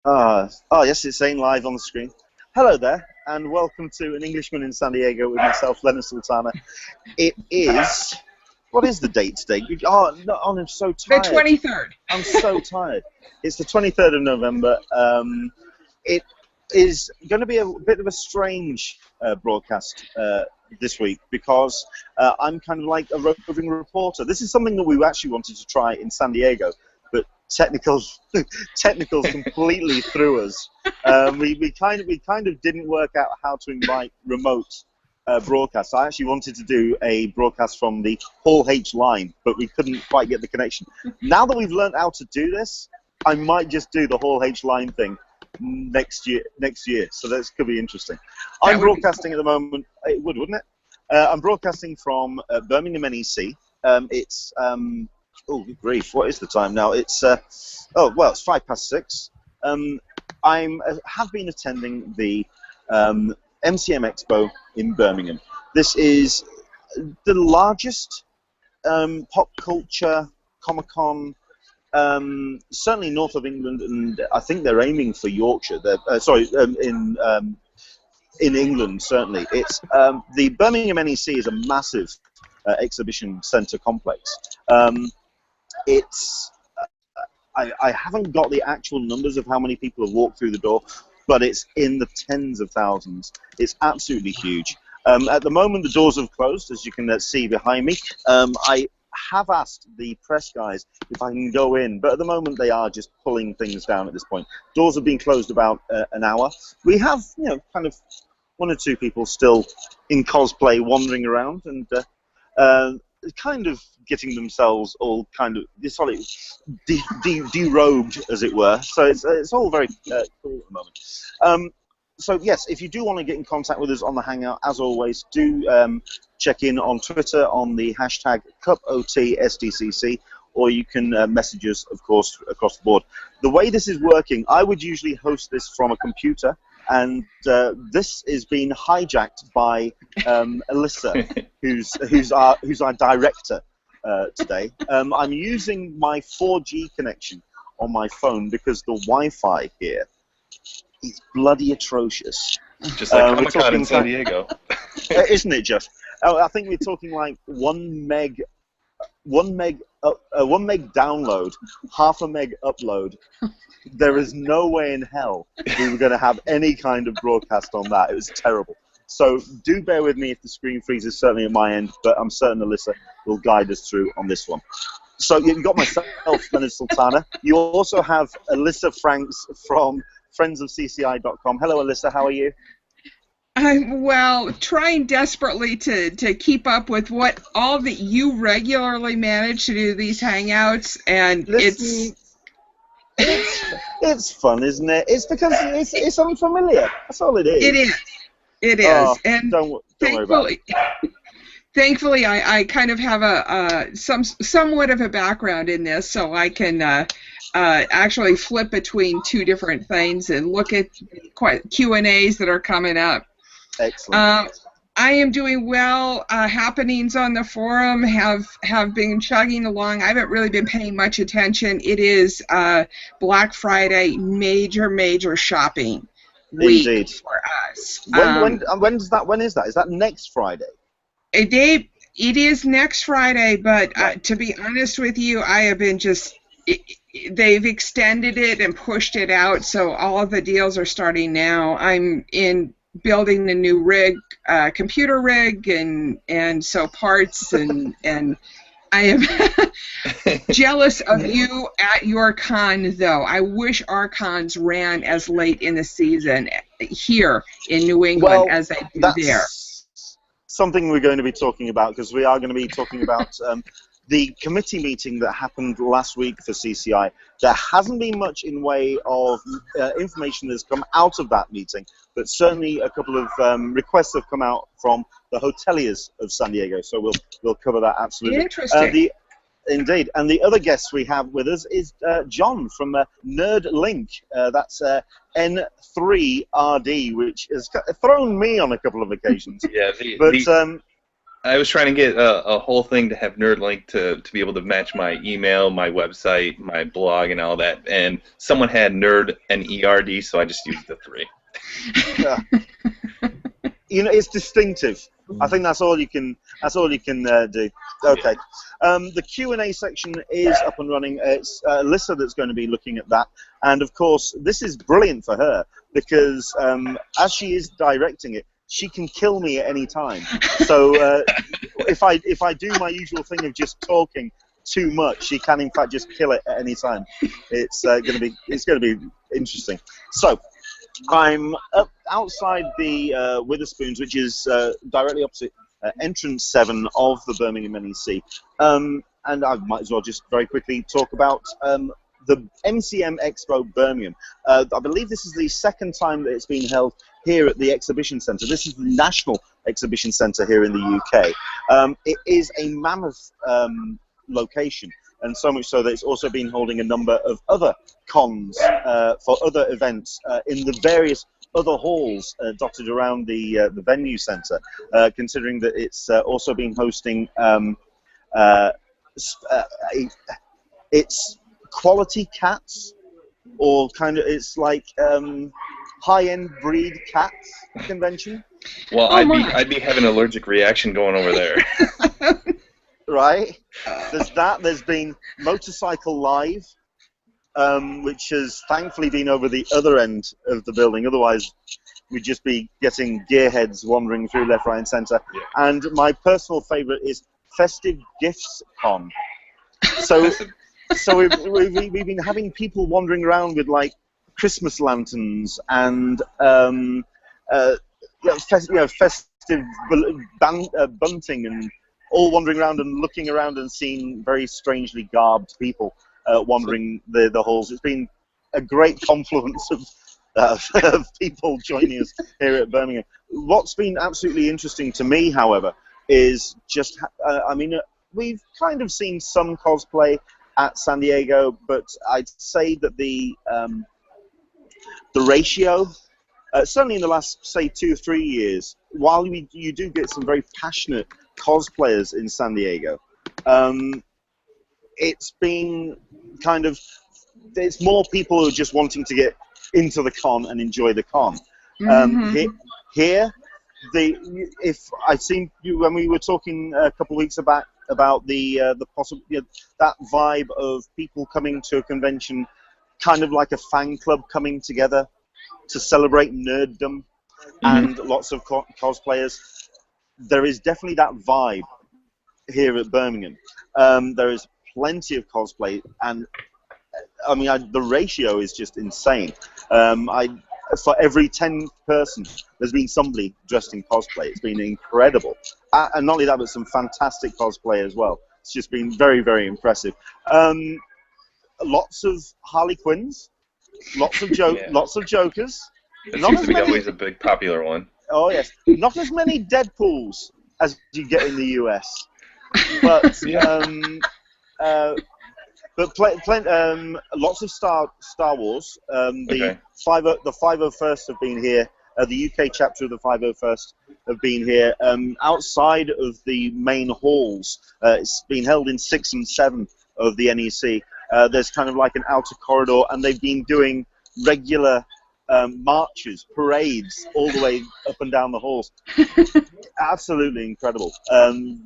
Yes, it's saying live on the screen. Hello there, and welcome to An Englishman in San Diego with myself, Leonard Sultana. It is... What is the date today? No, I'm so tired. The 23rd. I'm so tired. It's the 23rd of November. It is going to be a bit of a strange broadcast this week because I'm kind of like a roving reporter. This is something that we actually wanted to try in San Diego, but technicals completely threw us. We kind of didn't work out how to invite remote broadcasts. I actually wanted to do a broadcast from the Hall H line, but we couldn't quite get the connection. Now that we've learned how to do this, I might just do the Hall H line thing next year. So that could be interesting. I'm broadcasting at the moment. It would, wouldn't it? I'm broadcasting from Birmingham NEC. It's oh, good grief! What is the time now? It's it's 6:05. I have been attending the MCM Expo in Birmingham. This is the largest pop culture Comic-Con, certainly north of England, and I think they're aiming for Yorkshire. In England, certainly. It's the Birmingham NEC is a massive exhibition centre complex. I haven't got the actual numbers of how many people have walked through the door, but it's in the tens of thousands. It's absolutely huge. At the moment, the doors have closed, as you can see behind me. I have asked the press guys if I can go in, but at the moment they are just pulling things down at this point. Doors have been closed about an hour. We have, kind of one or two people still in cosplay wandering around and kind of getting themselves all kind of derobed, as it were. So it's all very cool at the moment. So yes, if you do want to get in contact with us on the Hangout, as always, do check in on Twitter on the hashtag CupOTSDCC, or you can message us, of course, across the board. The way this is working, I would usually host this from a computer, and this is being hijacked by Alyssa, who's our director today. I'm using my 4G connection on my phone because the Wi-Fi here is bloody atrocious. Just like Comic-Con in San Diego. Isn't it just? I think we're talking like 1 meg download, half a meg upload. There is no way in hell we were going to have any kind of broadcast on that. It was terrible. So do bear with me if the screen freezes, certainly at my end, but I'm certain Alyssa will guide us through on this one. So you've got myself, Leonard Sultana. You also have Alyssa Franks from friendsofcci.com. Hello, Alyssa. How are you? I'm trying desperately to keep up with what all that you regularly manage to do these hangouts, and it's fun, isn't it? It's because it's unfamiliar. That's all it is. It is. Oh, and don't worry about it. Thankfully, I kind of have somewhat of a background in this, so I can actually flip between two different things and look at Q&As that are coming up. Excellent. I am doing well. Happenings on the forum have been chugging along. I haven't really been paying much attention. It is Black Friday, major shopping week. Indeed. For us. When is that? Is that next Friday? It is next Friday, but to be honest with you, I have been they've extended it and pushed it out, so all of the deals are starting now. I'm building a new rig, computer rig, and so parts, and I am jealous of you at your con, though. I wish our cons ran as late in the season here in New England as they do there. Something we're going to be talking about, because we are going to be talking about the committee meeting that happened last week for CCI. There hasn't been much in way of information that's come out of that meeting, but certainly a couple of requests have come out from the hoteliers of San Diego, so we'll cover that absolutely. Interesting. Indeed, and the other guest we have with us is John from Nerd Link. That's N3RD, which has thrown me on a couple of occasions. Yeah, I was trying to get a whole thing to have NerdLink to be able to match my email, my website, my blog, and all that. And someone had Nerd and ERD, so I just used the 3. Yeah. You know, it's distinctive. I think that's all you can. That's all you can do. Okay. The Q&A section is up and running. It's Alyssa that's going to be looking at that, and of course, this is brilliant for her because as she is directing it, she can kill me at any time. So if I do my usual thing of just talking too much, she can in fact just kill it at any time. It's going to be interesting. So. I'm up outside the Witherspoons, which is directly opposite entrance 7 of the Birmingham NEC. And I might as well just very quickly talk about the MCM Expo Birmingham. I believe this is the second time that it's been held here at the Exhibition Centre. This is the National Exhibition Centre here in the UK. It is a mammoth location. And so much so that it's also been holding a number of other cons for other events in the various other halls dotted around the venue centre, considering that it's also been hosting it's quality cats, or kind of it's like high-end breed cats convention. Well, I'd be having an allergic reaction going over there. Right. There's that. There's been Motorcycle Live, which has thankfully been over the other end of the building. Otherwise, we'd just be getting gearheads wandering through left, right, and centre. Yeah. And my personal favourite is Festive Gifts Con. So we've been having people wandering around with like Christmas lanterns and festive bunting and all wandering around and looking around and seeing very strangely garbed people wandering the halls. It's been a great confluence of people joining us here at Birmingham. What's been absolutely interesting to me, however, is just, we've kind of seen some cosplay at San Diego, but I'd say that the ratio, certainly in the last, say, 2 or 3 years, while you do get some very passionate cosplayers in San Diego, it's been kind of, it's more people who are just wanting to get into the con and enjoy the con. Here, if I've seen you when we were talking a couple of weeks about the possible, that vibe of people coming to a convention, kind of like a fan club coming together to celebrate nerddom, and lots of cosplayers. There is definitely that vibe here at Birmingham. There is plenty of cosplay, and the ratio is just insane. For every 10 person, there's been somebody dressed in cosplay. It's been incredible. And not only that, but some fantastic cosplay as well. It's just been very, very impressive. Lots of Harley Quinns, lots of Jokers. It seems to be always a big popular one. Oh yes, not as many Deadpools as you get in the US, but lots of Star Wars. The 501st have been here. The UK chapter of the 501st have been here. Outside of the main halls, it's been held in 6 and 7 of the NEC. There's kind of like an outer corridor, and they've been doing regular marches, parades, all the way up and down the halls. Absolutely incredible.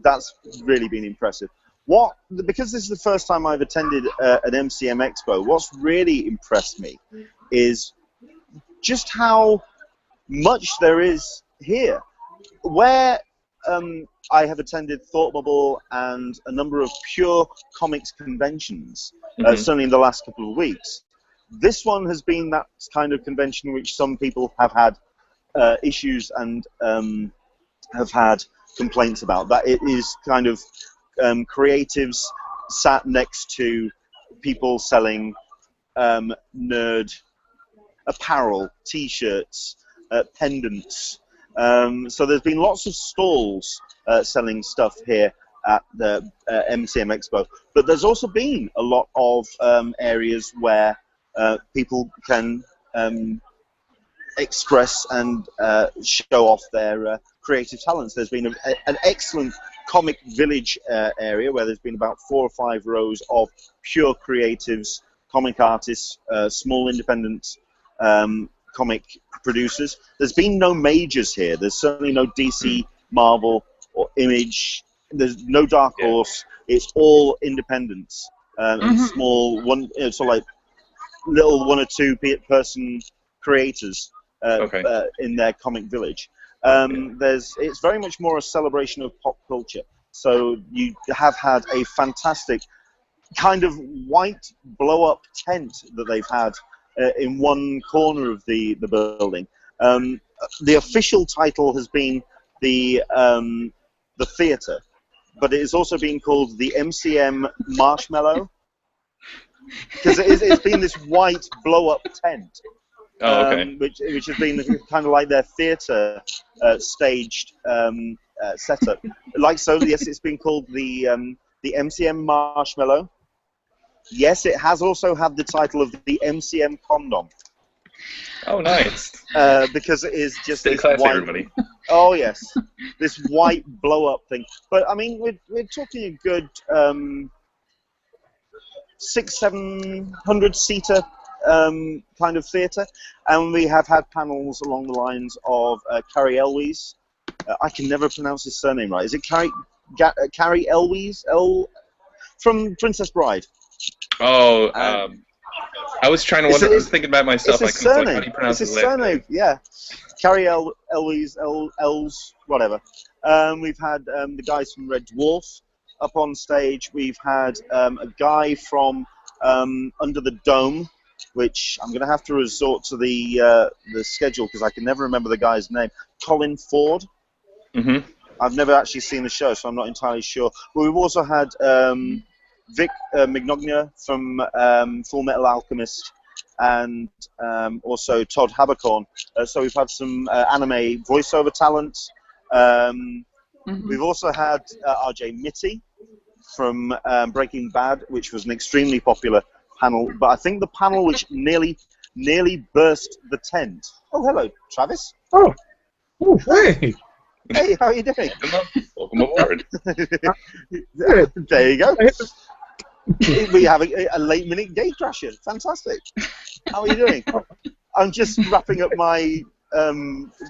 That's really been impressive. Because this is the first time I've attended an MCM Expo, what's really impressed me is just how much there is here. Where I have attended Thought Bubble and a number of pure comics conventions, certainly in the last couple of weeks, this one has been that kind of convention which some people have had issues and have had complaints about. That it is kind of creatives sat next to people selling nerd apparel, T-shirts, pendants. So there's been lots of stalls selling stuff here at the MCM Expo. But there's also been a lot of areas where people can express and show off their creative talents. There's been an excellent comic village area where there's been about 4 or 5 rows of pure creatives, comic artists, small independent comic producers. There's been no majors here. There's certainly no DC, Marvel, or Image. There's no Dark Horse. It's all independents and small sort of like little 1 or 2 person creators in their comic village. It's very much more a celebration of pop culture. So you have had a fantastic kind of white blow-up tent that they've had in one corner of the building. The official title has been the theatre, but it has also been called the MCM Marshmallow, because it's been this white blow-up tent. Which has been kind of like their theatre staged setup. Like so, yes, it's been called the MCM Marshmallow. Yes, it has also had the title of the MCM Condom. Oh, nice. Because it is just Stay this classy, white. everybody. Oh yes, this white blow-up thing. But I mean, we're talking a good 600-700 seater. Kind of theatre, and we have had panels along the lines of Carrie Elwes. I can never pronounce his surname right. Is it Carrie Elwes? From Princess Bride. Oh, I was trying to wonder. I was thinking about myself. It's his Like, surname. how do you pronounce it's his his last surname. name? Yeah, Carrie Elwes, Els, whatever. We've had the guys from Red Dwarf up on stage. We've had a guy from Under the Dome, which I'm going to have to resort to the schedule because I can never remember the guy's name. Colin Ford. I've never actually seen the show, so I'm not entirely sure. But we've also had Vic Mignogne from Full Metal Alchemist, and also Todd Habercorn. So we've had some anime voiceover talent. We've also had RJ Mitty from Breaking Bad, which was an extremely popular panel, but I think the panel which nearly burst the tent. Oh, hello, Travis. Oh, hey. Hey, how are you doing? Welcome aboard. There you go. We have a late-minute gate crasher. Fantastic. How are you doing? I'm just wrapping up my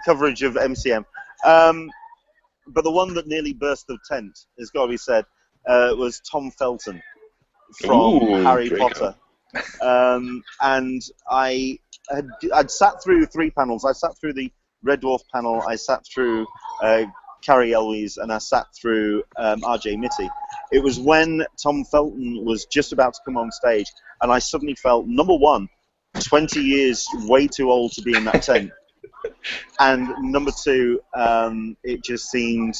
coverage of MCM. But the one that nearly burst the tent, has got to be said, was Tom Felton from Harry Potter. And I'd sat through 3 panels. I sat through the Red Dwarf panel, I sat through Carrie Elwes, and I sat through RJ Mitty. It was when Tom Felton was just about to come on stage, and I suddenly felt, number one, 20 years way too old to be in that tent. And number two, it just seemed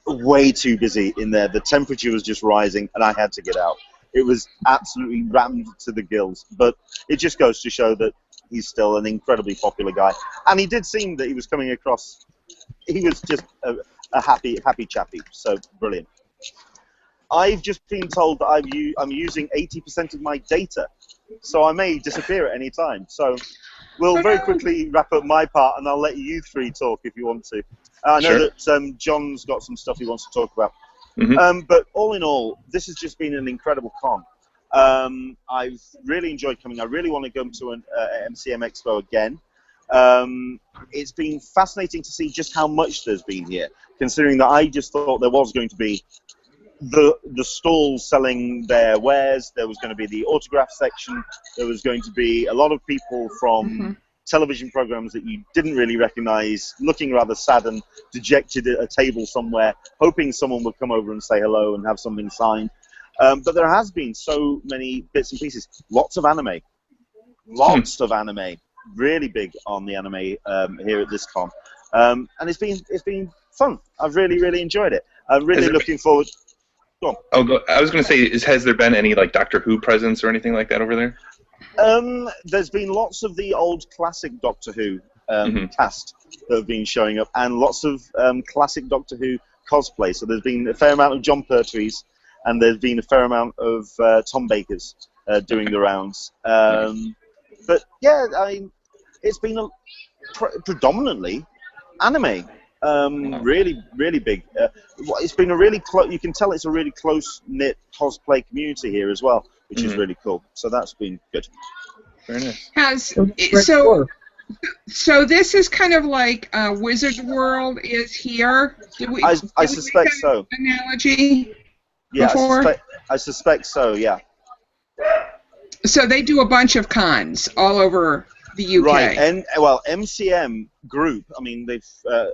way too busy in there. The temperature was just rising, and I had to get out. It was absolutely rammed to the gills. But it just goes to show that he's still an incredibly popular guy. And he did seem that he was coming across, he was just a happy chappy. So, brilliant. I've just been told that I'm using 80% of my data, so I may disappear at any time. So we'll very quickly wrap up my part, and I'll let you 3 talk if you want to. I know that John's got some stuff he wants to talk about. But all in all, this has just been an incredible con. I've really enjoyed coming. I really want to go to an MCM Expo again. It's been fascinating to see just how much there's been here, considering that I just thought there was going to be the stalls selling their wares, there was going to be the autograph section, there was going to be a lot of people from television programs that you didn't really recognize, looking rather sad and dejected at a table somewhere, hoping someone would come over and say hello and have something signed. But there has been so many bits and pieces. Lots of anime. Lots of anime. Really big on the anime here at this con. And it's been fun. I've really enjoyed it. I'm really looking forward. Go on. I was going to say, has there been any like Doctor Who presence or anything like that over there? There's been lots of the old classic Doctor Who cast that have been showing up, and lots of classic Doctor Who cosplay. So there's been a fair amount of John Pertwees, and there's been a fair amount of Tom Bakers doing the rounds. But yeah, it's been predominantly anime. Really, really big. It's been a really close. You can tell it's a really close-knit cosplay community here as well, which is really cool. So that's been good. Very nice. So this is kind of like Wizard World is here. I suspect so. Analogy. Yeah, before? I suspect so. Yeah. So they do a bunch of cons all over the UK. Right, and well, MCM Group. I mean, they've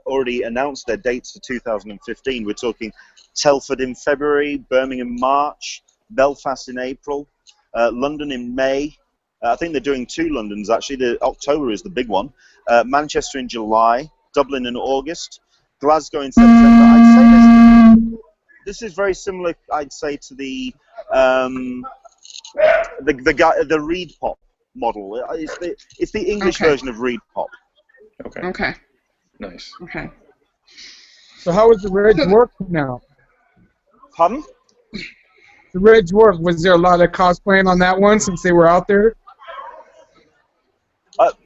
already announced their dates for 2015. We're talking Telford in February, Birmingham in March, Belfast in April, London in May. I think they're doing 2 Londons actually. October is the big one. Manchester in July, Dublin in August, Glasgow in September. I'd say this is very similar. I'd say to the Reed Pop model. It's the English version of Reed Pop. Okay. Nice. Okay. So how was the Red Dwarf now? Pardon? The Red Dwarf, was there a lot of cosplaying on that one since they were out there?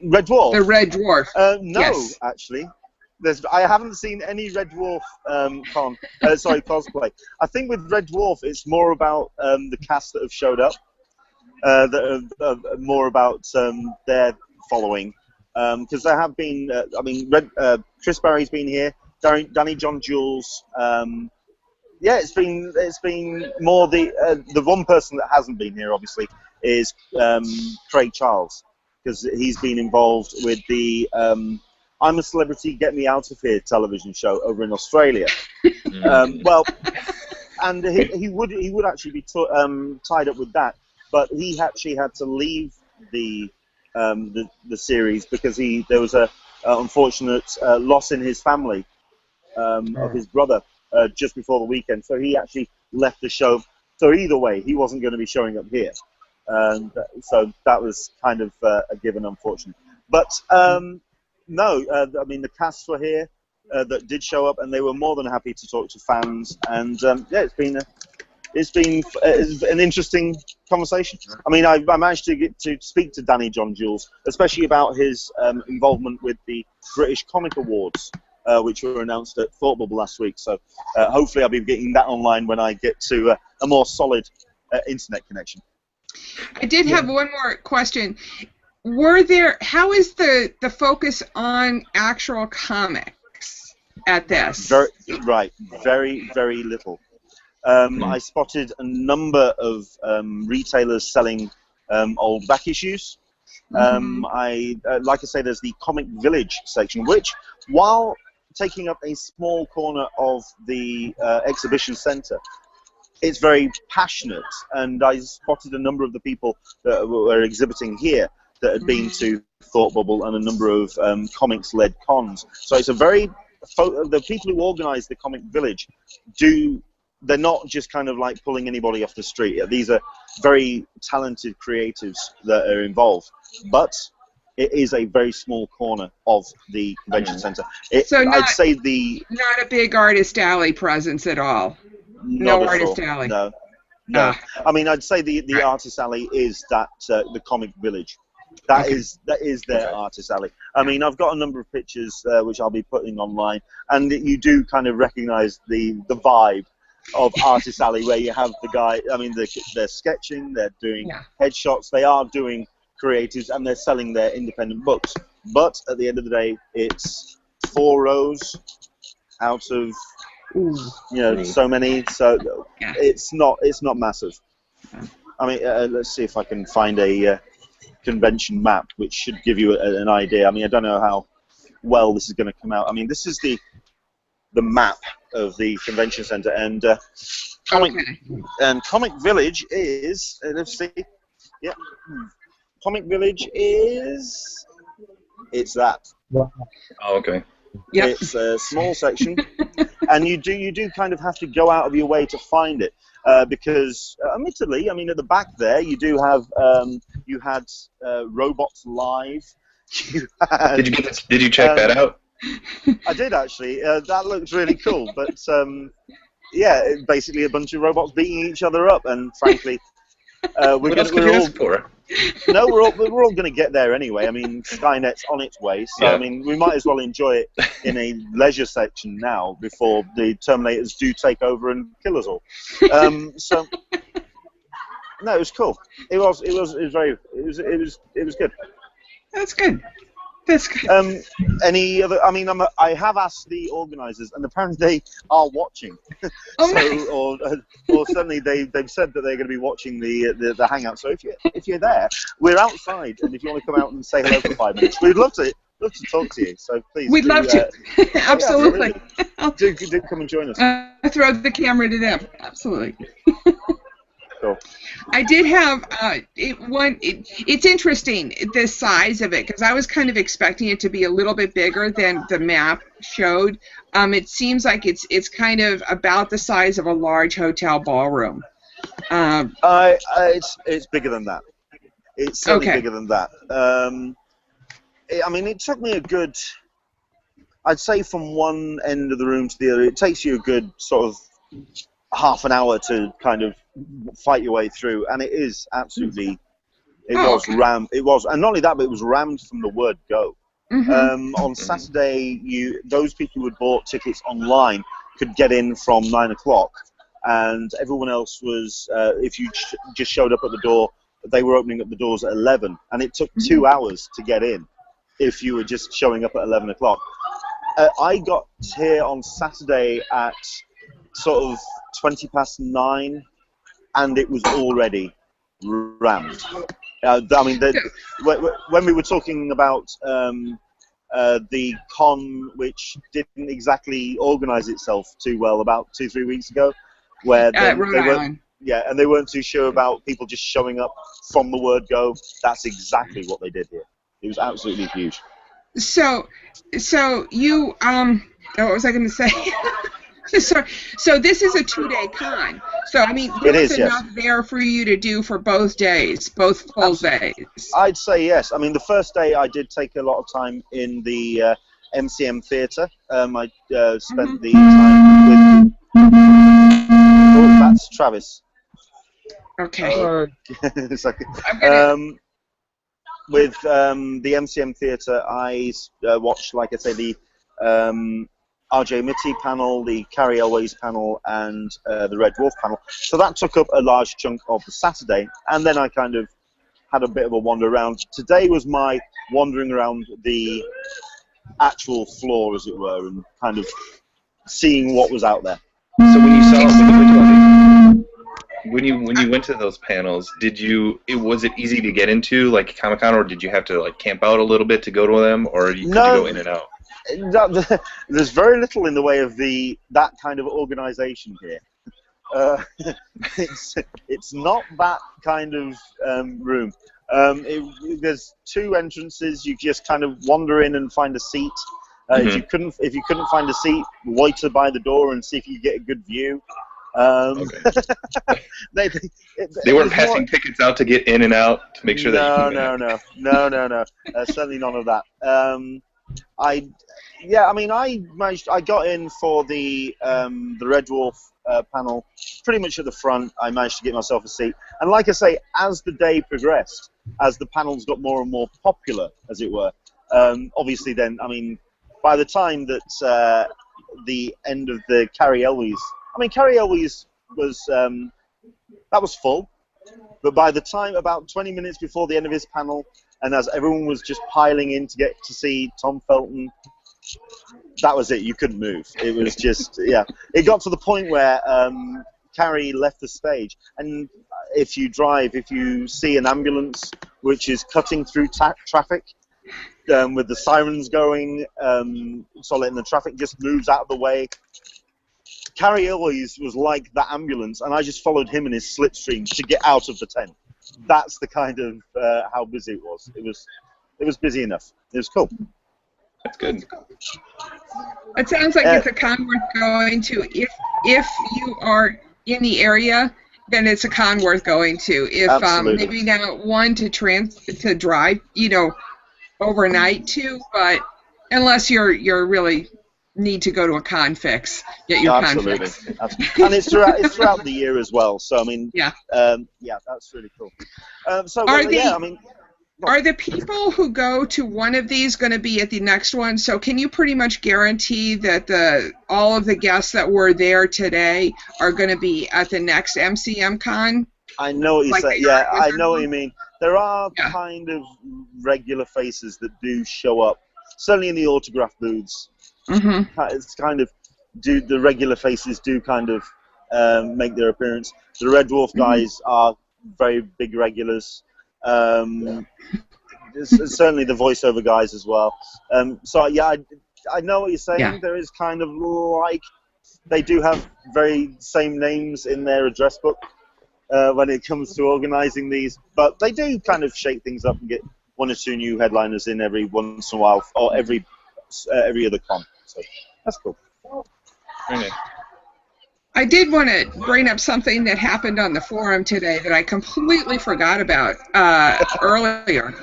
Red Dwarf? The Red Dwarf. No, yes. Actually. I haven't seen any Red Dwarf cosplay. I think with Red Dwarf, it's more about the cast that have showed up, more about their following. Because there have been, Chris Barry's been here, Danny John Jules. Yeah, it's been more the one person that hasn't been here, obviously, is Craig Charles, because he's been involved with the I'm a Celebrity, Get Me Out of Here television show over in Australia. Well, and he would actually be tied up with that, but he actually had to leave the series because there was a unfortunate loss in his family of his brother just before the weekend, so he actually left the show. So either way, he wasn't going to be showing up here. So that was kind of a given, unfortunately. But no, I mean, the casts were here that did show up, and they were more than happy to talk to fans. And yeah, it's been an interesting conversation. I mean, I managed to get to speak to Danny John Jules, especially about his involvement with the British Comic Awards, which were announced at Thought Bubble last week. So hopefully I'll be getting that online when I get to a more solid internet connection. I did have one more question. How is the focus on actual comics at this? Very, very little. I spotted a number of retailers selling old back issues. Like I say, there's the Comic Village section, which, while taking up a small corner of the exhibition centre, it's very passionate, and I spotted a number of the people that were exhibiting here that had been to Thought Bubble and a number of comics-led cons. So it's the people who organise the Comic Village they're not just kind of like pulling anybody off the street. These are very talented creatives that are involved, but it is a very small corner of the convention centre. I'd say not a big artist alley presence at all. No artist alley. No. I mean, I'd say the artist alley is that the Comic Village. That is their artist alley. I mean, I've got a number of pictures which I'll be putting online, and you do kind of recognise the vibe of artist alley, where you have the guy. I mean, they're sketching, they're doing headshots, they are doing creatives, and they're selling their independent books. But at the end of the day, it's 4 rows out of so many. So it's not massive. I mean, let's see if I can find a convention map, which should give you an idea. I mean, I don't know how well this is going to come out. I mean, this is the map of the convention center, and Comic Village is let's see, Comic Village is that. Wow. Oh, okay. Yeah, it's a small section, and you do kind of have to go out of your way to find it, because admittedly, I mean, at the back there you do have you had Robots Live. Did you check that out? I did actually. That looks really cool, but yeah, basically a bunch of robots beating each other up, and frankly, we're all No, we're all going to get there anyway. I mean, Skynet's on its way, so Yeah. I mean, we might as well enjoy it in a leisure section now before the Terminators do take over and kill us all. So, no, it was cool. It was good. That's good. That's good. Any other? I mean, I have asked the organisers, and apparently they are watching. Oh, So, nice. or certainly they've said that they're going to be watching the hangout. So if you're there, we're outside, and if you want to come out and say hello for 5 minutes, we'd love to talk to you. So please, We'd love to. Absolutely. Yeah, do come and join us. Throw the camera to them. Absolutely. Cool. I did have it's interesting, the size of it, because I was kind of expecting it to be a little bit bigger than the map showed. It seems like it's kind of about the size of a large hotel ballroom. It's bigger than that. It's certainly Okay. bigger than that. I mean, it took me a good, I'd say from one end of the room to the other, it takes you a good sort of half an hour to kind of fight your way through, and it is absolutely, Okay. rammed. It was, and not only that, but it was rammed from the word go. Mm-hmm. On Saturday, those people who had bought tickets online could get in from 9 o'clock, and everyone else was, if you just showed up at the door, they were opening up the doors at 11, and it took 2 hours to get in if you were just showing up at 11 o'clock. I got here on Saturday at sort of 9:20, and it was already rammed. I mean, when we were talking about the con, which didn't exactly organise itself too well about 2-3 weeks ago, where Rhode Island. and they weren't too sure about people just showing up from the word go. That's exactly what they did here. It was absolutely huge. So you what was I going to say? So this is a 2-day con. So I mean, It there's is, yes. enough there for you to do for both days, both full days. I'd say yes. I mean, the first day I did take a lot of time in the MCM Theatre. I spent the time with... Oh, that's Travis. Okay. It's like, I'm gonna, with the MCM Theatre, I watched, like I say, the RJ Mitty panel, the Carrie Elways panel, and the Red Dwarf panel. So that took up a large chunk of the Saturday, and then I kind of had a bit of a wander around. Today was my wandering around the actual floor, as it were, and kind of seeing what was out there. So when you when you went to those panels, was it easy to get into like Comic-Con, or did you have to like camp out a little bit to go to them, or could you go in and out? There's very little in the way of that kind of organisation here. It's not that kind of room. There's 2 entrances. You just kind of wander in and find a seat. If you couldn't find a seat, loiter by the door and see if you get a good view. They weren't passing tickets out to get in and out to make sure that. No. Certainly none of that. I got in for the Red Dwarf panel pretty much at the front. I managed to get myself a seat, and like I say, as the day progressed, as the panels got more and more popular, as it were, obviously then, I mean, by the time that the end of the Carrie Elways, Carrie Elways was that was full, but by the time about 20 minutes before the end of his panel, and as everyone was just piling in to get to see Tom Felton, that was it. You couldn't move. It was just, yeah. It got to the point where Carrie left the stage, and if you see an ambulance which is cutting through traffic with the sirens going, so letting the traffic just moves out of the way. Carrie Elways was like that ambulance, and I just followed him in his slipstream to get out of the tent. That's the kind of how busy it was. It was busy enough. It was cool. That's good. It sounds like it's a con worth going to. If you are in the area, then it's a con worth going to. If maybe not one to drive, overnight to, but unless you're really need to go to a con fix. Get your con fix. Absolutely. And it's throughout the year as well. So I mean, yeah, that's really cool. Are the people who go to one of these going to be at the next one? So can you pretty much guarantee that all of the guests that were there today are going to be at the next MCM Con? I know what you say. Yeah, I know what you mean. There are kind of regular faces that do show up, certainly in the autograph booths. Mm-hmm. It's kind of the regular faces do kind of make their appearance. The Red Dwarf guys are very big regulars. Certainly the voiceover guys as well. So yeah, I know what you're saying. Yeah. There is kind of like they do have very same names in their address book when it comes to organising these, but they do kind of shake things up and get one or two new headliners in every once in a while, or every other con. So that's cool. Okay. I did want to bring up something that happened on the forum today that I completely forgot about earlier.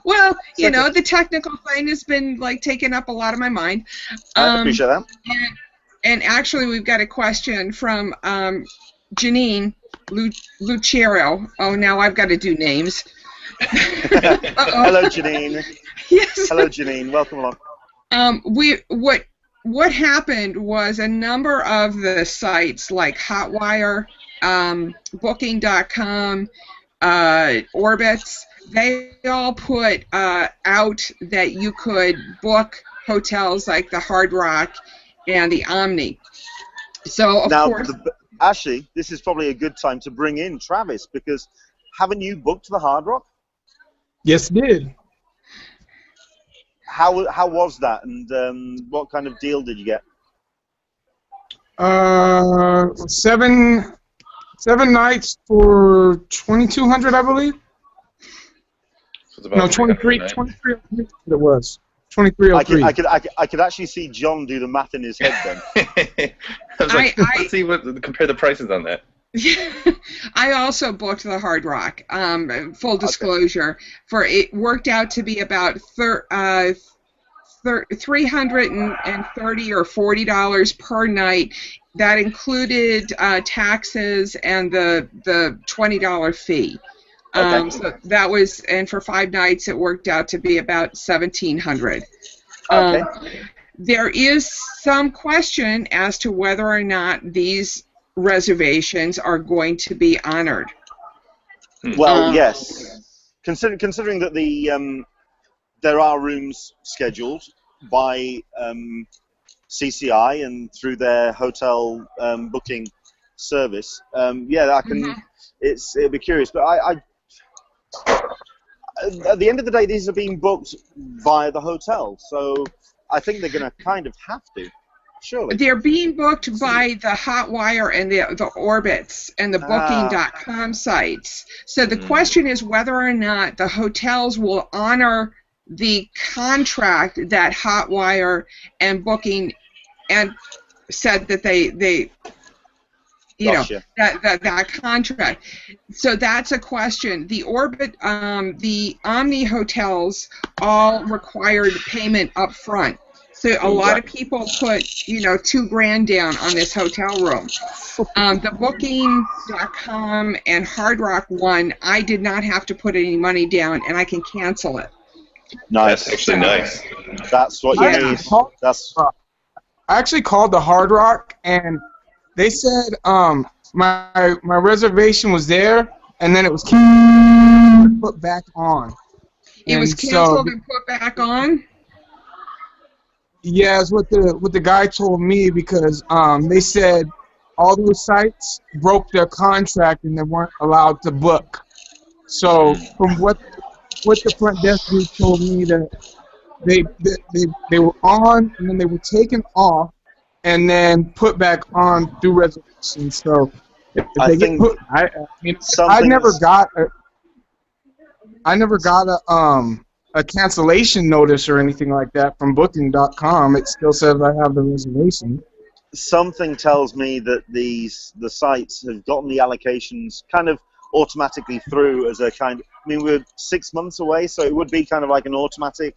Well, you know, the technical thing has been like taking up a lot of my mind. I appreciate that. And actually, we've got a question from Janine Lucero. Oh, now I've got to do names. Hello, Janine. Yes. Hello, Janine. Welcome along. What happened was a number of the sites like Hotwire, Booking.com, Orbitz, they all put out that you could book hotels like the Hard Rock and the Omni. So, of course... Actually, this is probably a good time to bring in Travis, because haven't you booked the Hard Rock? Yes, did. How was that, and what kind of deal did you get? 7 nights for $2,200, I believe. So no, 23. It was 2303. I could actually see John do the math in his head then. I was like, let's see compare the prices on that. I also booked the Hard Rock. Full disclosure, for it worked out to be about $330 or $40 per night. That included taxes and the $20 fee. So that was, and for 5 nights, it worked out to be about $1,700. There is some question as to whether or not these reservations are going to be honored. Well, yes. Considering that there are rooms scheduled by CCI and through their hotel booking service, yeah, I can. It'll be curious, but I at the end of the day, these are being booked via the hotel, so I think they're going to kind of have to. Surely. They're being booked by the Hotwire and the Orbitz and the Booking.com sites. So the question is whether or not the hotels will honor the contract that Hotwire and Booking and said that they you know, that contract. So that's a question. The the Omni hotels all required payment up front. So a lot of people put, you know, $2,000 down on this hotel room. The Booking.com and Hard Rock one, I did not have to put any money down, and I can cancel it. Nice. That's actually nice. That's what you need. I actually called the Hard Rock, and they said my reservation was there, and then it was put back on. It was canceled and put back on? Yeah, it's what the guy told me, because they said all those sites broke their contract and they weren't allowed to book. So from what the front desk dude told me, that they were on and then they were taken off and then put back on through reservations. So if they get put, I never got a cancellation notice or anything like that from Booking.com. It still says I have the reservation. Something tells me that the sites have gotten the allocations kind of automatically through as a kind of, I mean, we're 6 months away, so it would be kind of like an automatic,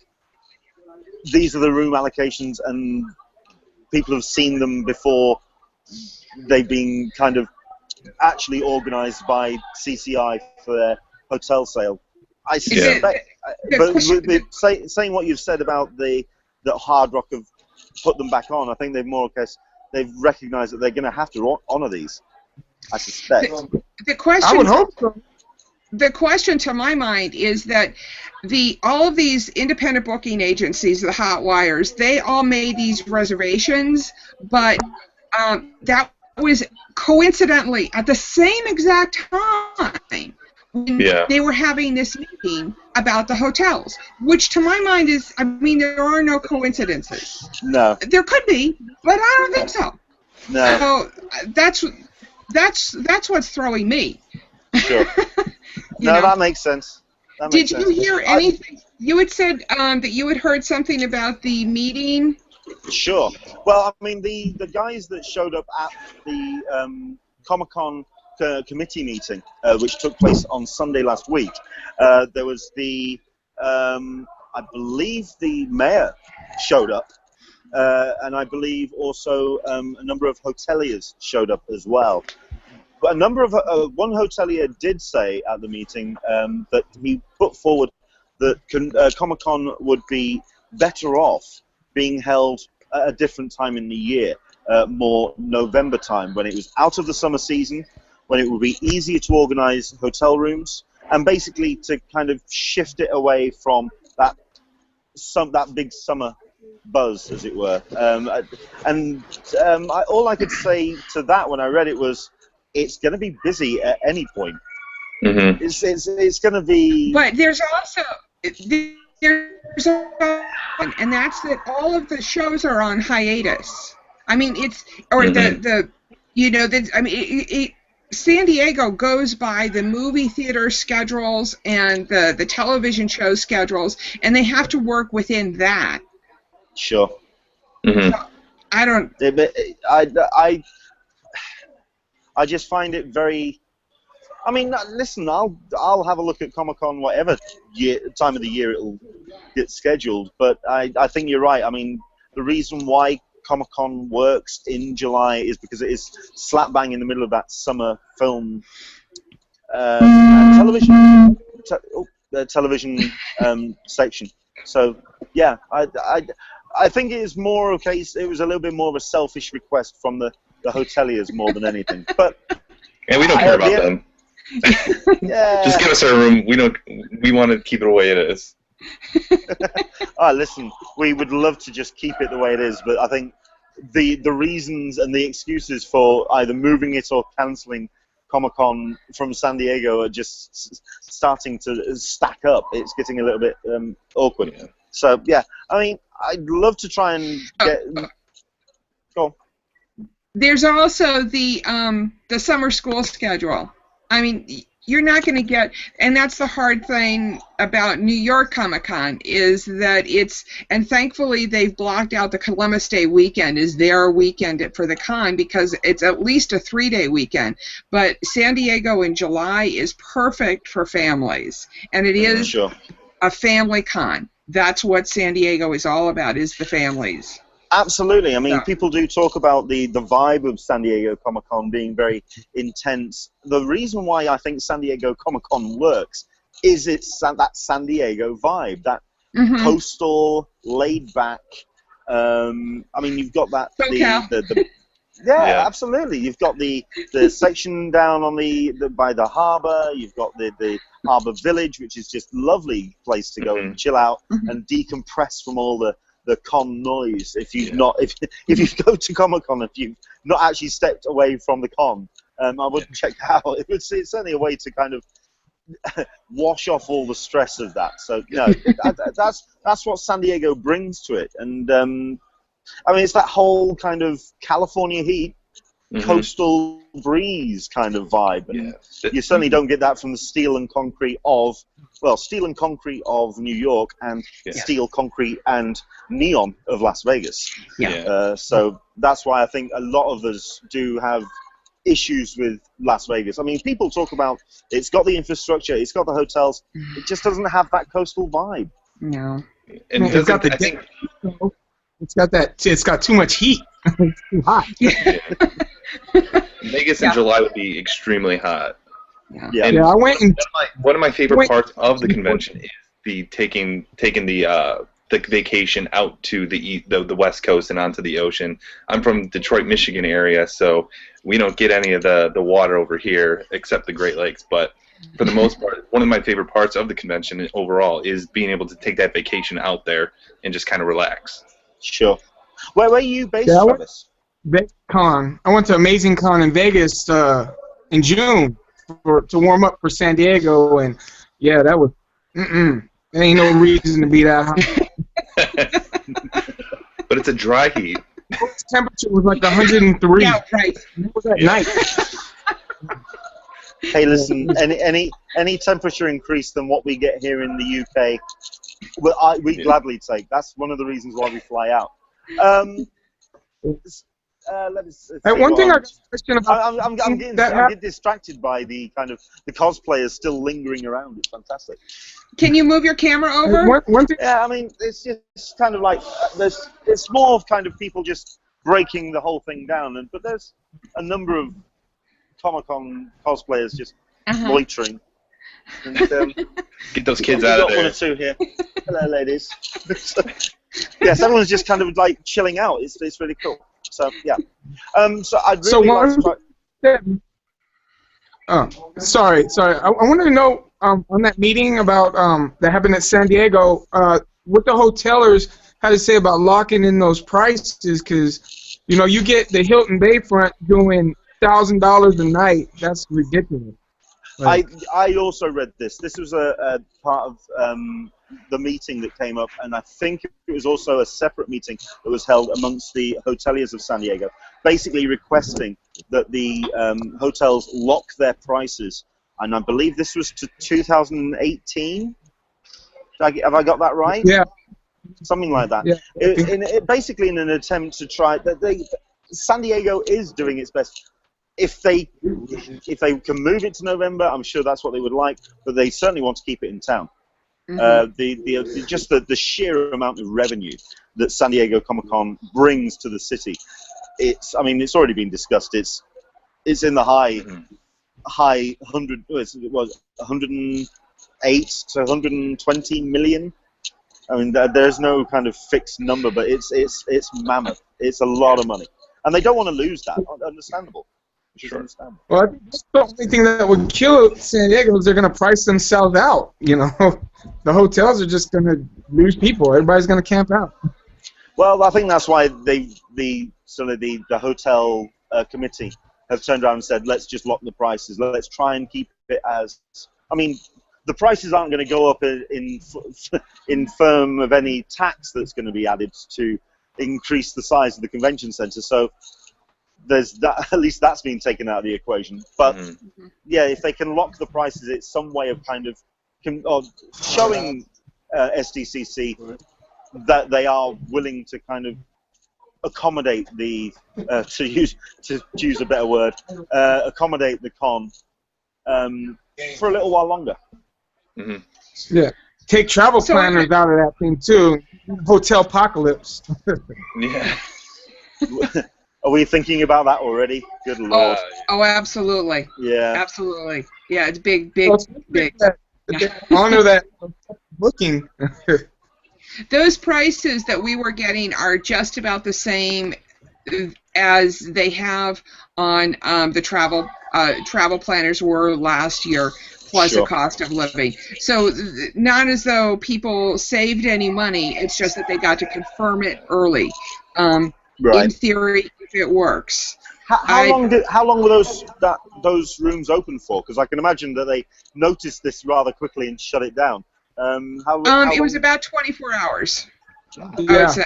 these are the room allocations, and people have seen them before they've been kind of actually organised by CCI for their hotel sale. I suspect, saying what you've said about that Hard Rock have put them back on, I think they've more or less they've recognised that they're going to have to honour these. I suspect. The question. I would hope so. The question to my mind is that all of these independent booking agencies, the hot wires, they all made these reservations, but that was coincidentally at the same exact time when they were having this meeting about the hotels, which to my mind is, I mean, there are no coincidences. No. There could be, but I don't think so. No. So that's what's throwing me. Sure. No, that makes sense. Did you hear anything? You had said that you had heard something about the meeting. Sure. Well, I mean, the guys that showed up at the Comic-Con committee meeting, which took place on Sunday last week, there was I believe the mayor showed up, and I believe also a number of hoteliers showed up as well. But a number of one hotelier did say at the meeting that he put forward that Comic-Con would be better off being held at a different time in the year, more November time, when it was out of the summer season, when it would be easier to organize hotel rooms, and basically to kind of shift it away from that big summer buzz, as it were. All I could say to that when I read it was, it's going to be busy at any point. Mm-hmm. It's going to be. But there's also, and that's that all of the shows are on hiatus. I mean, San Diego goes by the movie theater schedules and the television show schedules, and they have to work within that. Sure. Mm-hmm. So, I don't. I just find it very. I mean, listen, I'll have a look at Comic-Con whatever time of the year it'll get scheduled. But I think you're right. I mean, the reason why Comic-Con works in July is because it is slap bang in the middle of that summer film television section. So yeah, I think it is more a case. It was a little bit more of a selfish request from the hoteliers more than anything. But and we don't care about them. Yeah. Just give us our room. We want to keep it the way it is. Listen, we would love to just keep it the way it is, but I think the reasons and the excuses for either moving it or cancelling Comic-Con from San Diego are just starting to stack up. It's getting a little bit awkward. Yeah. So yeah, I mean, I'd love to try and get. Go on. There's also the summer school schedule. I mean, you're not going to get, and that's the hard thing about New York Comic-Con is that and thankfully they've blocked out the Columbus Day weekend as their weekend for the con because it's at least a 3-day weekend. But San Diego in July is perfect for families, and it is a family con. That's what San Diego is all about, is the families. Absolutely. I mean, people do talk about the vibe of San Diego Comic-Con being very intense. The reason why I think San Diego Comic-Con works is it's that San Diego vibe, that coastal, laid-back. I mean, you've got that. Yeah, absolutely. You've got the section down on by the harbour. You've got the harbour village, which is just a lovely place to go and chill out and decompress from all the con noise. If you go to Comic-Con, if you've not actually stepped away from the con, I would check that out. It's certainly a way to kind of wash off all the stress of that. So that's what San Diego brings to it. And I mean, it's that whole kind of California heat, coastal breeze kind of vibe. And you certainly don't get that from the steel and concrete of New York and steel, concrete, and neon of Las Vegas. So that's why I think a lot of us do have issues with Las Vegas. I mean, people talk about it's got the infrastructure, it's got the hotels, it just doesn't have that coastal vibe. No. And it's got too much heat. It's too hot. Yeah. Vegas in July would be extremely hot. Yeah. And Yeah, I went and one of my favorite parts of the convention is the taking the vacation out to the West Coast and onto the ocean. I'm from Detroit, Michigan area, so we don't get any of the water over here except the Great Lakes. But for the most part, one of my favorite parts of the convention overall is being able to take that vacation out there and just kind of relax. Sure. Where are you based, Yeah, Travis? VegasCon. I went to Amazing Con in Vegas in June to warm up for San Diego, and yeah, that was there ain't no reason to be that hot. But it's a dry heat. The temperature was like 103. Yeah, right. It was at night. Hey, listen, any temperature increase than what we get here in the UK, we gladly take. That's one of the reasons why we fly out. One thing I got a question about. I'm getting distracted by the cosplayers still lingering around. It's fantastic. Can you move your camera over? One thing. Yeah, I mean, it's just kind of like it's more of kind of people just breaking the whole thing down, but there's a number of Comic-Con cosplayers just loitering. And, get those kids out of there. One or two here. Hello, ladies. Yes, everyone's just kind of like chilling out. It's really cool. So yeah. So I'd really like to. Sorry. I wanted to know on that meeting about that happened at San Diego, what the hotelers had to say about locking in those prices, because you get the Hilton Bayfront doing $1,000 a night. That's ridiculous. Like, I also read this. This was a part of the meeting that came up, and I think it was also a separate meeting that was held amongst the hoteliers of San Diego, basically requesting that the hotels lock their prices. And I believe this was to 2018. Have I got that right? Yeah. Something like that. Yeah. Basically in an attempt to try that San Diego is doing its best. If they can move it to November, I'm sure that's what they would like, but they certainly want to keep it in town. Just the sheer amount of revenue that San Diego Comic-Con brings to the city, it's already been discussed. It's in the high 100, it was 108 to 120 million. I mean, there's no kind of fixed number, but it's mammoth. It's a lot of money, and they don't want to lose that. Understandable. Sure. Well, I think that's the only thing that would kill San Diego is they're going to price themselves out. The hotels are just going to lose people. Everybody's going to camp out. Well, I think that's why the hotel committee have turned around and said, let's just lock the prices. Let's try and keep it as. I mean, the prices aren't going to go up in firm of any tax that's going to be added to increase the size of the convention center. So. There's that, at least that's been taken out of the equation. But yeah, if they can lock the prices, it's some way of kind of showing SDCC that they are willing to kind of accommodate to use a better word, accommodate the con for a little while longer. Yeah, take travel planners out of that thing too. Hotel apocalypse. Yeah. Are we thinking about that already? Good Lord. Oh, absolutely. Yeah. Absolutely. Yeah, it's big. Honor that booking. Those prices that we were getting are just about the same as they have on the travel planners were last year, plus the cost of living. So not as though people saved any money. It's just that they got to confirm it early. Right. In theory, if it works. How long were those rooms open for? Because I can imagine that they noticed this rather quickly and shut it down. It was about 24 hours. Yeah. I would say.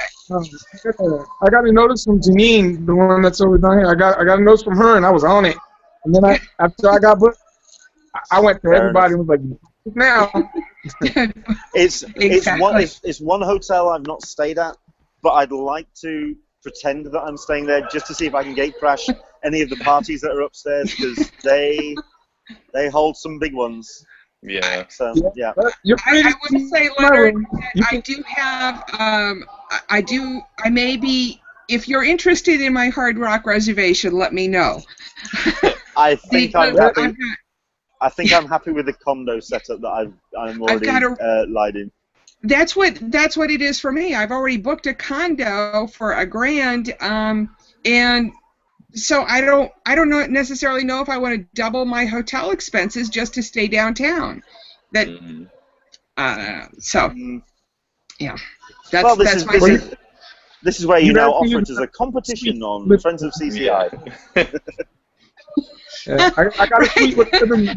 I got a notice from Janine, the one that's over down here. I got a notice from her, and I was on it. And then after I got booked, I went to everybody and was like, now. It's one hotel I've not stayed at, but I'd like to pretend that I'm staying there just to see if I can gate crash any of the parties that are upstairs, because they hold some big ones. Yeah. So yeah. I would say, Leonard, I do have I may be if you're interested in my Hard Rock reservation, let me know. I think I'm Because happy. I think I'm happy with the condo setup that I'm already lied in. That's what it is for me. I've already booked a condo for $1,000, and so I don't necessarily know if I want to double my hotel expenses just to stay downtown. That so yeah, that's this is where you now offer it as a competition on Friends of CCI. I got a suite with living room.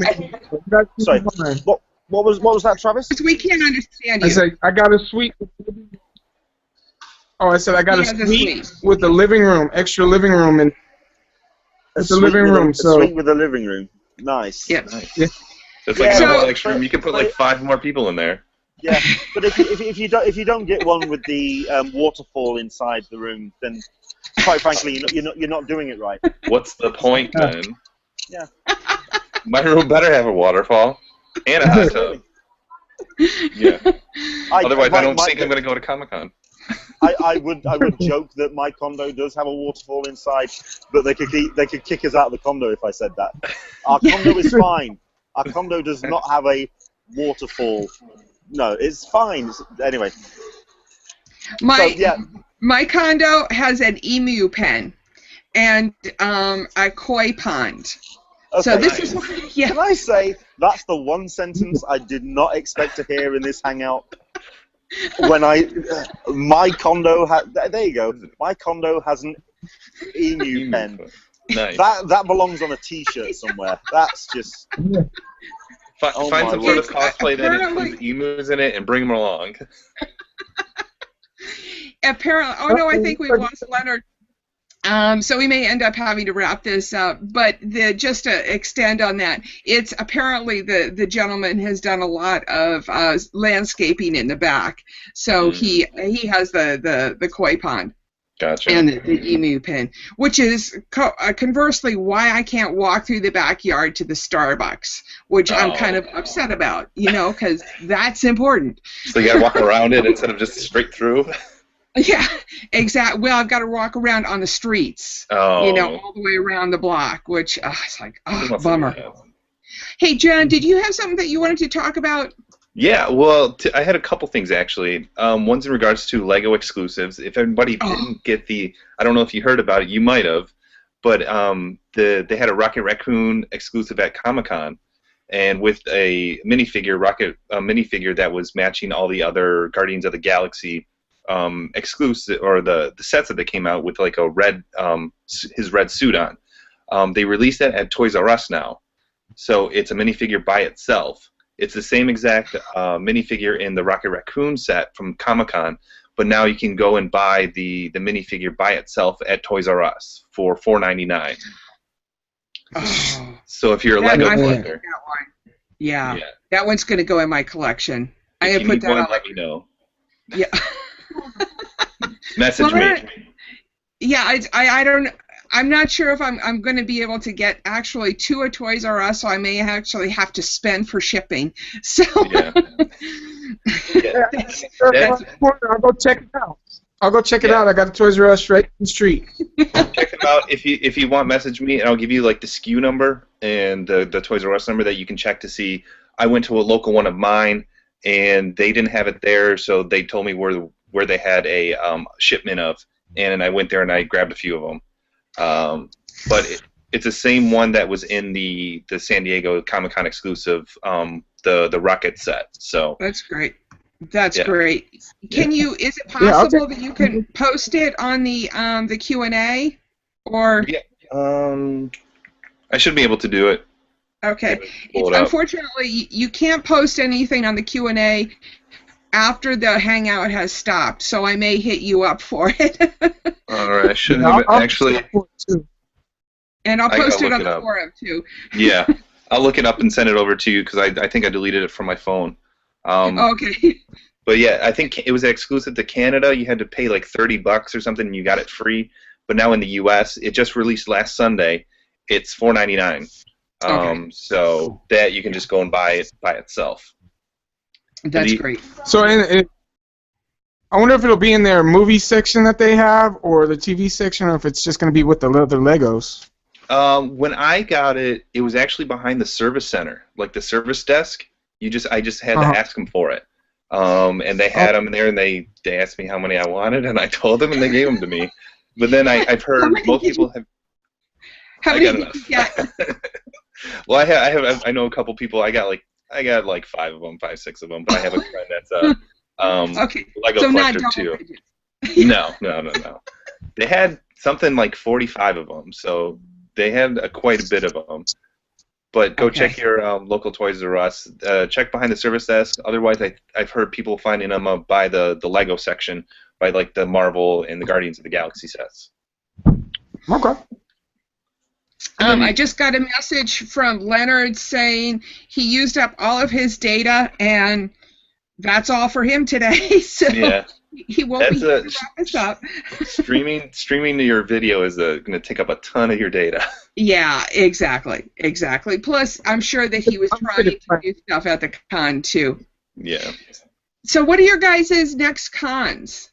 Sorry, what was that, Travis? We can't understand you. I said I got a suite. I said I got a suite with a living room, extra living room, and a suite with a living room. Nice. Yeah. Nice. Yeah. It's like an extra room. You can put like 5 more people in there. Yeah, but if you don't get one with the waterfall inside the room, then quite frankly you're not doing it right. What's the point then? Yeah. My room better have a waterfall and a hot tub. Yeah. Otherwise, I don't think I'm going to go to Comic-Con. I would joke that my condo does have a waterfall inside, but they could kick us out of the condo if I said that. Our condo is fine. Our condo does not have a waterfall. No, it's fine. Anyway. My condo has an emu pen and a koi pond. Okay. So this is why, yeah. Can I say that's the one sentence I did not expect to hear in this hangout? When my condo there you go. My condo has an emu pen. Nice. That belongs on a T-shirt somewhere. That's just. Find some sort of cosplay that includes emus in it and bring them along. Apparently, I think we lost Leonard. So we may end up having to wrap this up. But just to extend on that, it's apparently the gentleman has done a lot of landscaping in the back. So he has the koi pond. Gotcha. And the emu pen, which is conversely why I can't walk through the backyard to the Starbucks, which I'm kind of upset about, because that's important. So you got to walk around it instead of just straight through? Yeah, exactly. Well, I've got to walk around on the streets, all the way around the block, which it's like, bummer. Hey, John, did you have something that you wanted to talk about? Yeah, well, I had a couple things actually. One's in regards to Lego exclusives. If everybody didn't get I don't know if you heard about it, you might have, but they had a Rocket Raccoon exclusive at Comic-Con, and with a minifigure that was matching all the other Guardians of the Galaxy exclusive, or the sets that they came out with, like a red his red suit on. They released that at Toys R Us now, so it's a minifigure by itself. It's the same exact minifigure in the Rocket Raccoon set from Comic-Con, but now you can go and buy the minifigure by itself at Toys R Us for $4.99. Oh, so if you're a Lego collector, yeah, that one's going to go in my collection. If you need one, let me know. Yeah. Message me. Yeah, I don't. I'm not sure if I'm going to be able to get actually to a Toys R Us, so I may actually have to spend for shipping. So. Yeah. I'll go check it out. I got a Toys R Us right in the street. Check them out. If you want, message me, and I'll give you like the SKU number and the Toys R Us number that you can check to see. I went to a local one of mine, and they didn't have it there, so they told me where they had a shipment of, and I went there and I grabbed a few of them. But it's the same one that was in the San Diego Comic-Con exclusive, the Rocket set. So that's great. That's great. Is it possible that you can post it on the Q&A, or? Yeah. I should be able to do it. Okay. Unfortunately, you can't post anything on the Q&A after the Hangout has stopped, so I may hit you up for it. All right, I should have actually. And I'll post it on the forum too. Yeah, I'll look it up and send it over to you because I think I deleted it from my phone. Okay. But yeah, I think it was exclusive to Canada. You had to pay like $30 or something, and you got it free. But now in the U.S., it just released last Sunday. It's $4.99. Okay. So that you can just go and buy it by itself. That's great. So I wonder if it'll be in their movie section that they have, or the TV section, or if it's just going to be with the other Legos. When I got it, it was actually behind the service center, like the service desk. I just had to ask them for it. And they had them in there, and they asked me how many I wanted, and I told them, and they gave them to me. But then I've heard most people have. How many did you get? Well, I know a couple people. I got like 5 of them, 5, 6 of them. But I have a friend that's okay. Lego so collector not too. No. They had something like 45 of them, so they had quite a bit of them. But go check your local Toys R Us. Check behind the service desk. Otherwise, I've heard people finding them by the Lego section, by like the Marvel and the Guardians of the Galaxy sets. Okay. I just got a message from Leonard saying he used up all of his data, and that's all for him today. So yeah. He won't be here to wrap us up. Streaming your video is going to take up a ton of your data. Yeah, exactly. Plus, I'm sure that he was trying to do stuff at the con too. Yeah. So, what are your guys' next cons?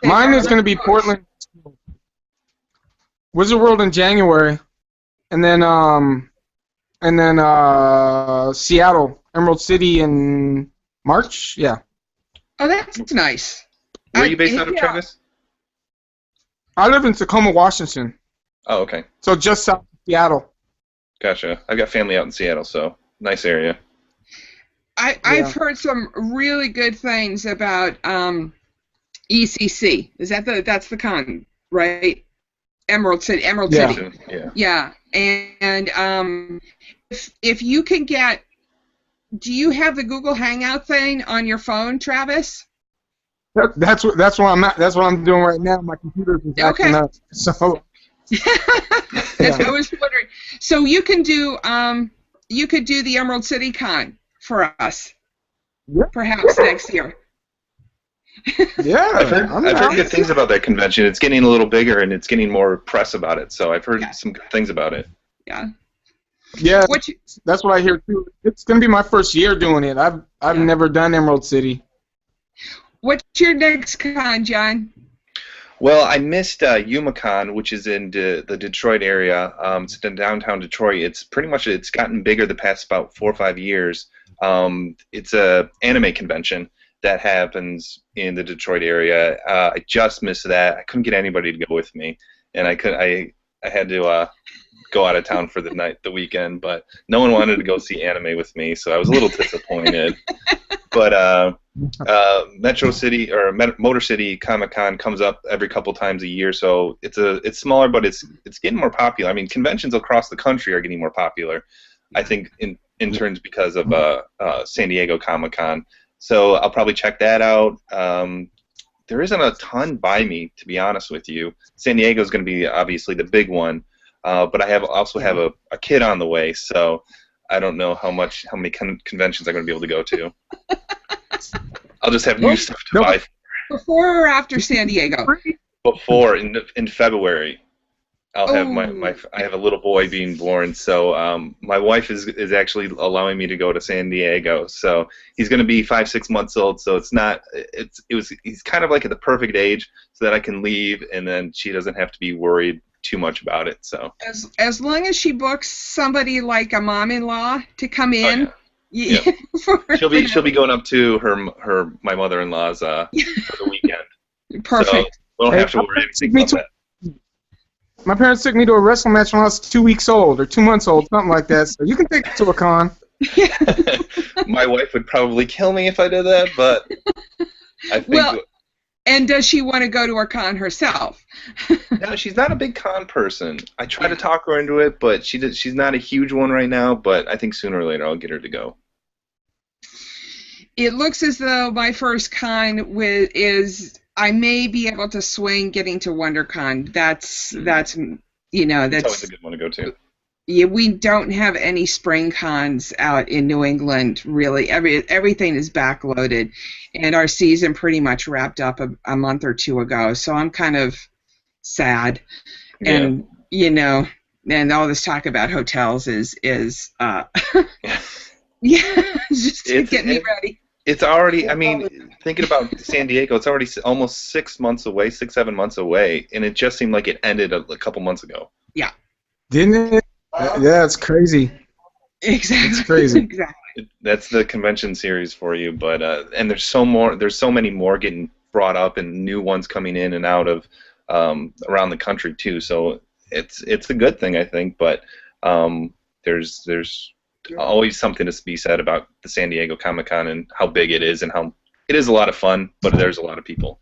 Mine is going to be Portland, Wizard World in January, and then Seattle, Emerald City in March. Yeah. Oh, that's nice. Where are you based out of, Travis? I live in Tacoma, Washington. Oh, okay. So just south of Seattle. Gotcha. I've got family out in Seattle, so nice area. I've heard some really good things about ECC. That's the con, right? Emerald City. Yeah. And if you can get. Do you have the Google Hangout thing on your phone, Travis? That's where I'm at. That's what I'm doing right now. My computer's acting up. So that's what I was wondering. So you could do the Emerald City Con for us, perhaps next year. Yeah, I've heard good things about that convention. It's getting a little bigger, and it's getting more press about it. So I've heard some good things about it. Yeah. Yeah, that's what I hear too. It's gonna be my first year doing it. I've never done Emerald City. What's your next con, John? Well, I missed UmaCon, which is in the Detroit area. It's in downtown Detroit. It's gotten bigger the past about 4 or 5 years. It's a anime convention that happens in the Detroit area. I just missed that. I couldn't get anybody to go with me, and I had to go out of town for the weekend, but no one wanted to go see anime with me, so I was a little disappointed. But Metro City or Motor City Comic-Con comes up every couple times a year, so it's smaller, but it's getting more popular. I mean, conventions across the country are getting more popular. I think in turns because of San Diego Comic-Con. So I'll probably check that out. There isn't a ton by me, to be honest with you. San Diego is going to be obviously the big one. But I also have a kid on the way, so I don't know how many conventions I'm going to be able to go to. I'll just have new stuff to buy. Before or after San Diego? Before, in February. I'll have I have a little boy being born, so my wife is actually allowing me to go to San Diego. So he's going to be 5, 6 months old. So he's kind of like at the perfect age so that I can leave, and then she doesn't have to be worried too much about it. So as long as she books somebody like a mom-in-law to come in, she'll be going up to my mother-in-law's for the weekend. Perfect. So we don't have to worry anything about that. My parents took me to a wrestling match when I was 2 weeks old or 2 months old, something like that. So you can take it to a con. My wife would probably kill me if I did that, but I think. Well, and does she want to go to a con herself? No, she's not a big con person. I try to talk her into it, but she's not a huge one right now. But I think sooner or later I'll get her to go. It looks as though my first con is I may be able to swing getting to WonderCon. That's always a good one to go to. Yeah, we don't have any spring cons out in New England, really. Everything is backloaded, and our season pretty much wrapped up a month or two ago, so I'm kind of sad. Yeah. And, and all this talk about hotels is just to get me ready. It's already, I mean, thinking about San Diego, it's already almost 6 months away, 6, 7 months away, and it just seemed like it ended a couple months ago. Yeah. Didn't it? Yeah, it's crazy. Exactly. It's crazy. Exactly. That's the convention series for you, but and there's so many more getting brought up and new ones coming in and out of around the country too. So it's a good thing, I think, but there's always something to be said about the San Diego Comic-Con and how big it is and how it is a lot of fun, but there's a lot of people.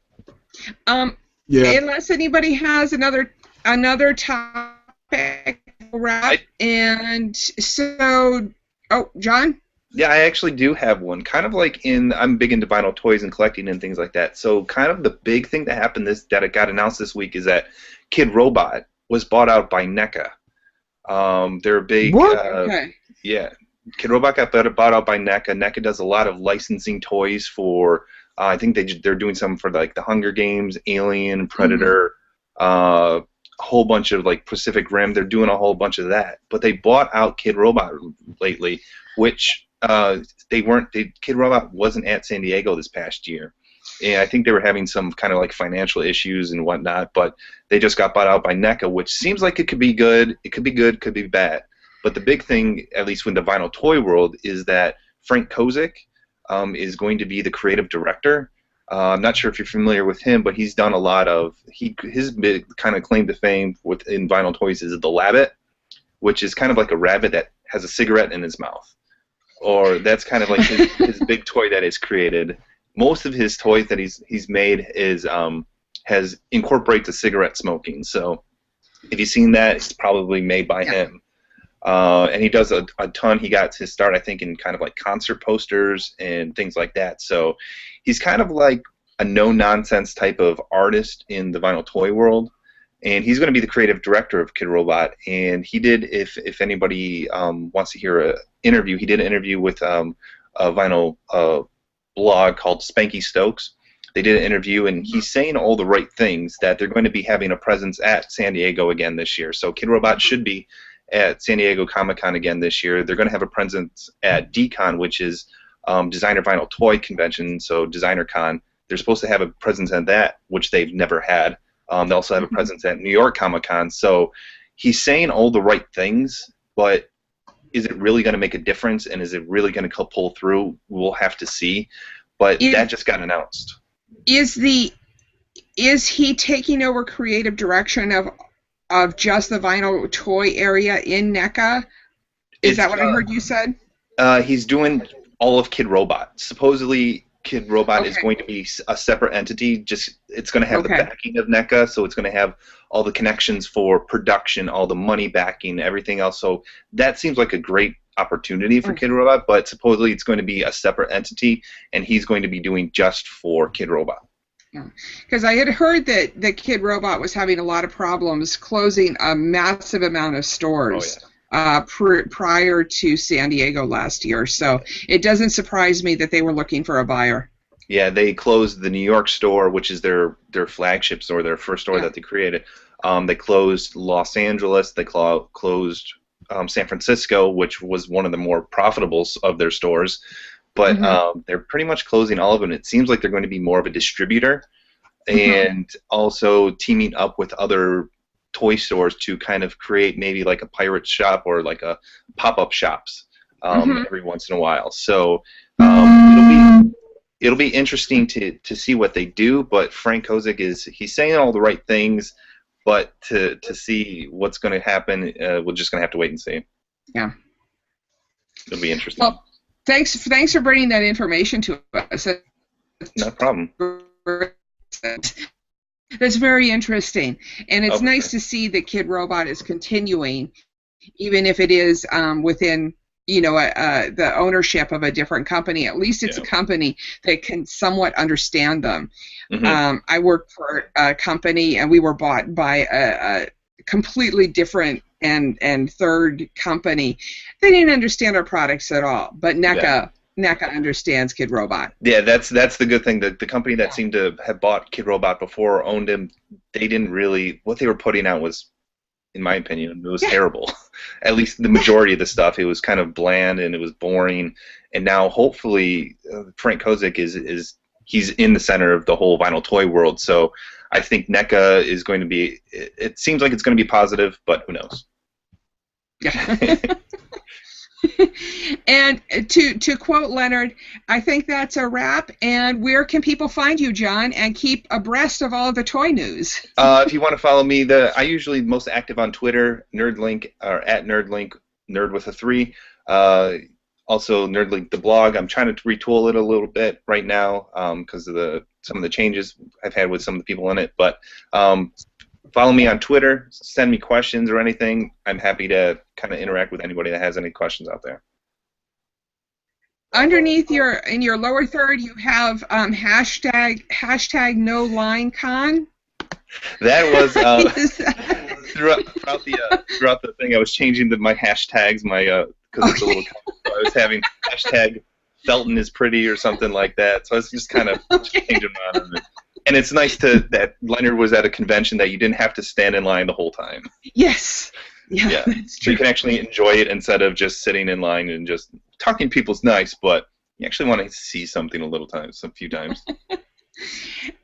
Yeah. Unless anybody has another topic, wrap. And so, John? Yeah, I actually do have one. Kind of like I'm big into vinyl toys and collecting and things like that. So kind of the big thing that happened that it got announced this week is that Kid Robot was bought out by NECA. They're a big... What? Okay. Yeah. Kid Robot got bought out by NECA. NECA does a lot of licensing toys for... I think they're doing some for like the Hunger Games, Alien, Predator, a whole bunch of like Pacific Rim. They're doing a whole bunch of that. But they bought out Kid Robot lately, which... Kid Robot wasn't at San Diego this past year, and I think they were having some kind of like financial issues and whatnot. But they just got bought out by NECA, which seems like it could be good. It could be good, could be bad. But the big thing, at least with the vinyl toy world, is that Frank Kozik is going to be the creative director. I'm not sure if you're familiar with him, but he's done a lot of his big kind of claim to fame in vinyl toys is the Labbit, which is kind of like a rabbit that has a cigarette in his mouth. Or that's kind of like his big toy that is created. Most of his toys that he's made has incorporates the cigarette smoking. So if you've seen that, it's probably made by him. And he does a ton. He got his start, I think, in kind of like concert posters and things like that. So he's kind of like a no-nonsense type of artist in the vinyl toy world. And he's going to be the creative director of Kid Robot. And he did, if anybody wants to hear an interview, he did an interview with a vinyl blog called Spanky Stokes. They did an interview, and he's saying all the right things, that they're going to be having a presence at San Diego again this year. So Kid Robot should be at San Diego Comic-Con again this year. They're going to have a presence at DCon, which is Designer Vinyl Toy Convention, so Designer Con. They're supposed to have a presence at that, which they've never had. They also have a presence at New York Comic-Con. So he's saying all the right things, but is it really going to make a difference, and is it really going to pull through? We'll have to see. But that just got announced. Is he taking over creative direction of just the vinyl toy area in NECA? Is that what I heard you said? He's doing all of Kid Robot. Supposedly, Kid Robot is going to be a separate entity. It's going to have the backing of NECA, so it's going to have all the connections for production, all the money backing, everything else. So that seems like a great opportunity for Kid Robot, but supposedly it's going to be a separate entity, and he's going to be doing just for Kid Robot. Because I had heard that Kid Robot was having a lot of problems closing a massive amount of stores. Prior to San Diego last year, so it doesn't surprise me that they were looking for a buyer. Yeah, they closed the New York store, which is their flagship store, their first store that they created. They closed Los Angeles. They closed San Francisco, which was one of the more profitable of their stores. But they're pretty much closing all of them. It seems like they're going to be more of a distributor, and also teaming up with other toy stores to kind of create maybe like a pirate shop or like a pop-up shops every once in a while. So it'll be interesting to see what they do. But Frank Kozik he's saying all the right things, but to see what's going to happen, we're just going to have to wait and see. Yeah, it'll be interesting. Well, thanks for bringing that information to us. No problem. That's very interesting, and it's nice to see that Kid Robot is continuing, even if it is within the ownership of a different company. At least it's a company that can somewhat understand them. I worked for a company, and we were bought by a completely different and third company. They didn't understand our products at all, but NECA understands Kid Robot. Yeah, that's the good thing. The company that seemed to have bought Kid Robot before or owned him, they didn't really. What they were putting out was, in my opinion, it was terrible. at least the majority of the stuff, it was kind of bland and it was boring. And now, hopefully, Frank Kozik he's in the center of the whole vinyl toy world. So I think NECA is going to be. It seems like it's going to be positive, but who knows? Yeah. And to quote Leonard, I think that's a wrap. And where can people find you, John, and keep abreast of all of the toy news? If you want to follow me, I usually most active on Twitter, Nerdlink, or at Nerdlink, Nerd with a 3. Also, Nerdlink, the blog. I'm trying to retool it a little bit right now because of some of the changes I've had with some of the people in it. But follow me on Twitter. Send me questions or anything. I'm happy to kind of interact with anybody that has any questions out there. Underneath in your lower third, you have hashtag NoLineCon. That was throughout the thing. I was changing my hashtags, because it's a little. I was having hashtag Felton is pretty or something like that. So I was just kind of changing on it. And it's nice that Leonard was at a convention that you didn't have to stand in line the whole time. Yes. Yeah. That's So true. you can actually enjoy it instead of just sitting in line and just talking to people's nice, but you actually want to see something a few times.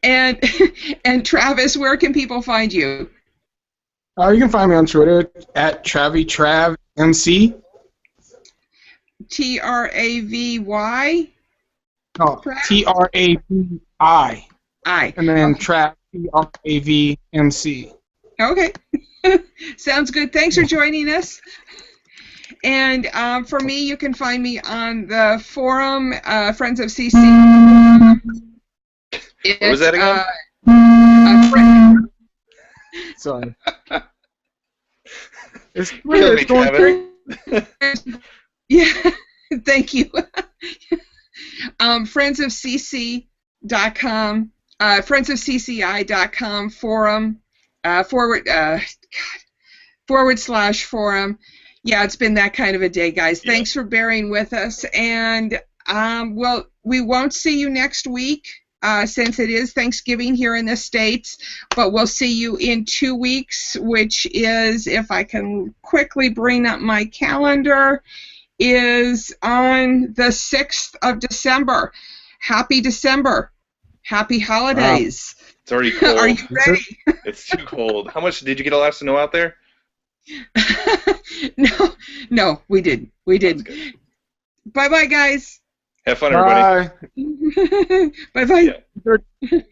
And Travis, where can people find you? You can find me on Twitter at TravyTravMC. TRAVY? No, TRAVI. And then Trav, TRAVMC. Okay. Sounds good. Thanks for joining us. And for me, you can find me on the forum, Friends of CC. What was that again? Sorry. It's Twitter. It's going crazy. Yeah, thank you. Friendsofcc.com, friendsofcci.com forum, /forum. Yeah, it's been that kind of a day, guys. Yeah. Thanks for bearing with us. And, we won't see you next week since it is Thanksgiving here in the States, but we'll see you in 2 weeks, which is, if I can quickly bring up my calendar, is on the 6th of December. Happy December. Happy holidays. Wow. It's already cold. Are you ready? It's too cold. How much did you get a last snow out there? No, we didn't. Bye-bye, guys. Have fun, everybody. Bye. Bye-bye. Yeah.